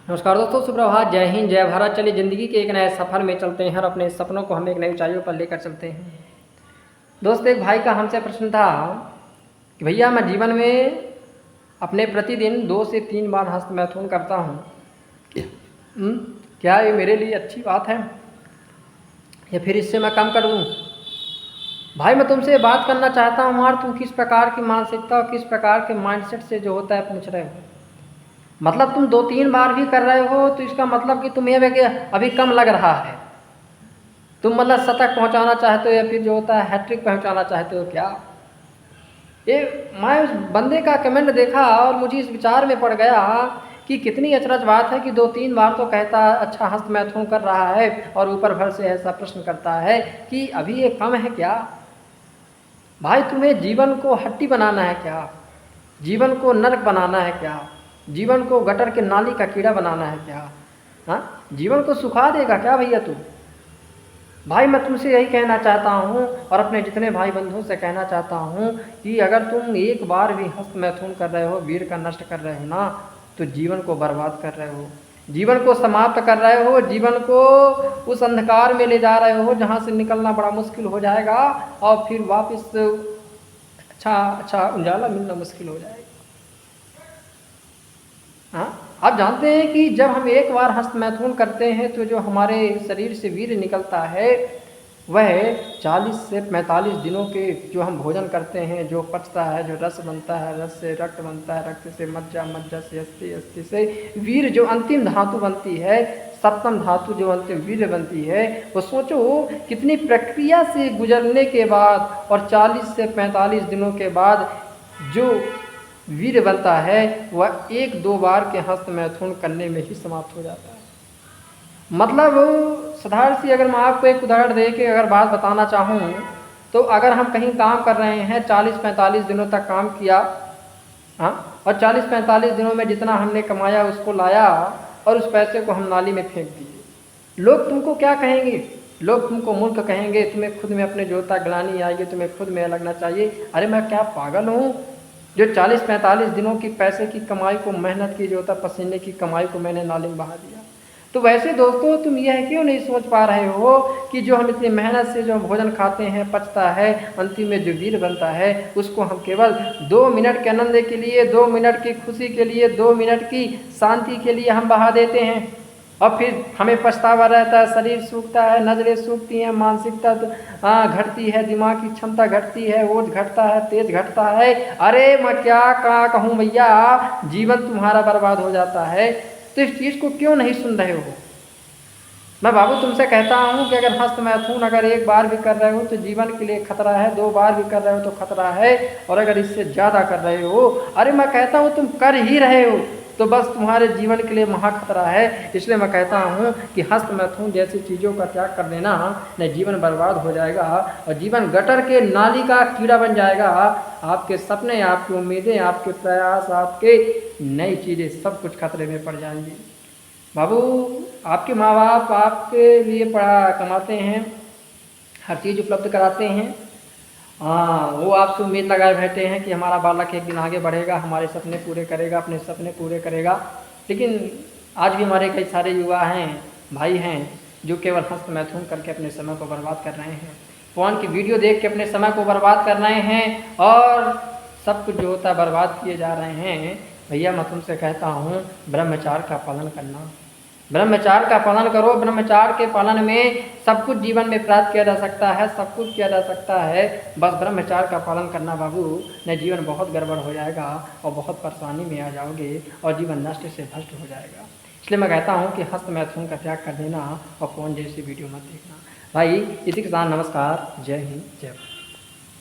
नमस्कार दोस्तों, सुप्रभात। जय हिंद, जय भारत। चलिए ज़िंदगी के एक नए सफ़र में चलते हैं और अपने सपनों को हम एक नई ऊंचाइयों पर लेकर चलते हैं। दोस्त, एक भाई का हमसे प्रश्न था कि भैया मैं जीवन में अपने प्रतिदिन 2 से 3 बार हस्तमैथुन करता हूँ। क्या ये मेरे लिए अच्छी बात है या फिर इससे मैं कम कर दूँ? भाई मैं तुमसे बात करना चाहता हूँ और तुम किस प्रकार की मानसिकता और किस प्रकार के माइंडसेट से जो होता है पूछ रहे हो। मतलब तुम 2-3 बार भी कर रहे हो तो इसका मतलब कि तुम्हें अभी कम लग रहा है। तुम मतलब शतक पहुंचाना चाहते हो या फिर जो होता है हैट्रिक पहुंचाना चाहते हो क्या? ये मैं उस बंदे का कमेंट देखा और मुझे इस विचार में पड़ गया कि कितनी अचरज बात है कि 2-3 बार तो कहता है अच्छा हस्तमैथुन कर रहा है और ऊपर भर से ऐसा प्रश्न करता है कि अभी ये कम है क्या? भाई तुम्हें जीवन को हट्टी बनाना है क्या? जीवन को नरक बनाना है क्या? जीवन को गटर के नाली का कीड़ा बनाना है क्या? हाँ, जीवन को सुखा देगा क्या भैया तू? भाई मैं तुमसे यही कहना चाहता हूँ और अपने जितने भाई बंधुओं से कहना चाहता हूँ कि अगर तुम एक बार भी हस्तमैथुन कर रहे हो, वीर का नष्ट कर रहे हो ना, तो जीवन को बर्बाद कर रहे हो, जीवन को समाप्त कर रहे हो, जीवन को उस अंधकार में ले जा रहे हो जहाँ से निकलना बड़ा मुश्किल हो जाएगा और फिर वापस अच्छा उजाला मिलना मुश्किल हो जाएगा। हाँ, आप जानते हैं कि जब हम एक बार हस्तमैथुन करते हैं तो जो हमारे शरीर से वीर्य निकलता है वह 40 से 45 दिनों के जो हम भोजन करते हैं, जो पचता है, जो रस बनता है, रस से रक्त बनता है, रक्त से मज्जा, मज्जा से अस्थि, अस्थि से वीर्य जो अंतिम धातु बनती है, सप्तम धातु जो अंतिम वीर्य बनती है, वो सोचो कितनी प्रक्रिया से गुजरने के बाद और 40 से 45 दिनों के बाद जो वीर्य बनता है वह 1-2 बार के हस्तमैथुन करने में ही समाप्त हो जाता है। मतलब साधारण सी अगर मैं आपको एक उदाहरण दे के अगर बात बताना चाहूँ तो अगर हम कहीं काम कर रहे हैं, 40-45 दिनों तक काम किया, हाँ, और 40-45 दिनों में जितना हमने कमाया उसको लाया और उस पैसे को हम नाली में फेंक दिए, लोग तुमको क्या कहेंगे? लोग तुमको मूर्ख कहेंगे, तुम्हें खुद में अपने जोता ग्लानि आएगी, तुम्हें खुद में लगना चाहिए अरे मैं क्या पागल हूँ जो 40-45 दिनों की पैसे की कमाई को, मेहनत की जो होता पसीने की कमाई को मैंने नाली में बहा दिया। तो वैसे दोस्तों तुम यह क्यों नहीं सोच पा रहे हो कि जो हम इतनी मेहनत से जो भोजन खाते हैं, पचता है, अंतिम में जो वीर्य बनता है उसको हम केवल 2 मिनट के आनंद के लिए, 2 मिनट की खुशी के लिए, 2 मिनट की शांति के लिए हम बहा देते हैं और फिर हमें पछतावा रहता है, शरीर सूखता है, नज़रें सूखती हैं, मानसिकता घटती है, दिमाग की क्षमता घटती है, ओज घटता है, तेज घटता है। अरे मैं क्या कहूँ भैया, जीवन तुम्हारा बर्बाद हो जाता है। तो इस चीज़ को क्यों नहीं सुन रहे हो? मैं बाबू तुमसे कहता हूँ कि अगर हस्तमैथुन अगर 1 बार भी कर रहे हो तो जीवन के लिए खतरा है, 2 बार भी कर रहे हो तो खतरा है, और अगर इससे ज़्यादा कर रहे हो, अरे मैं कहता हूँ तुम कर ही रहे हो तो बस तुम्हारे जीवन के लिए महा खतरा है। इसलिए मैं कहता हूँ कि हस्तमैथुन जैसी चीज़ों का त्याग कर देना, न जीवन बर्बाद हो जाएगा और जीवन गटर के नाली का कीड़ा बन जाएगा। आपके सपने, आपकी उम्मीदें, आपके प्रयास, आपके नई चीज़ें सब कुछ खतरे में पड़ जाएंगी। बाबू आपके माँ बाप आपके लिए पढ़ा कमाते हैं, हर चीज़ उपलब्ध कराते हैं, हाँ, वो आपसे उम्मीद लगाए बैठे हैं कि हमारा बालक एक दिन आगे बढ़ेगा, हमारे सपने पूरे करेगा, अपने सपने पूरे करेगा। लेकिन आज भी हमारे कई सारे युवा हैं, भाई हैं जो केवल हस्तमैथुन करके अपने समय को बर्बाद कर रहे हैं, फोन की वीडियो देख के अपने समय को बर्बाद कर रहे हैं और सब कुछ जो होता है बर्बाद किए जा रहे हैं। भैया मैं तुमसे कहता हूँ ब्रह्मचार्य का पालन करना, ब्रह्मचार्य का पालन करो। ब्रह्मचार्य के पालन में सब कुछ जीवन में प्राप्त किया जा सकता है, सब कुछ किया जा सकता है, बस ब्रह्मचार्य का पालन करना बाबू, न जीवन बहुत गड़बड़ हो जाएगा और बहुत परेशानी में आ जाओगे और जीवन नष्ट से भ्रष्ट हो जाएगा। इसलिए मैं कहता हूँ कि हस्तमैथुन का त्याग कर देना और फोन जैसी वीडियो मत देखना। भाई इसी के साथ नमस्कार, जय हिंद, जय भारत।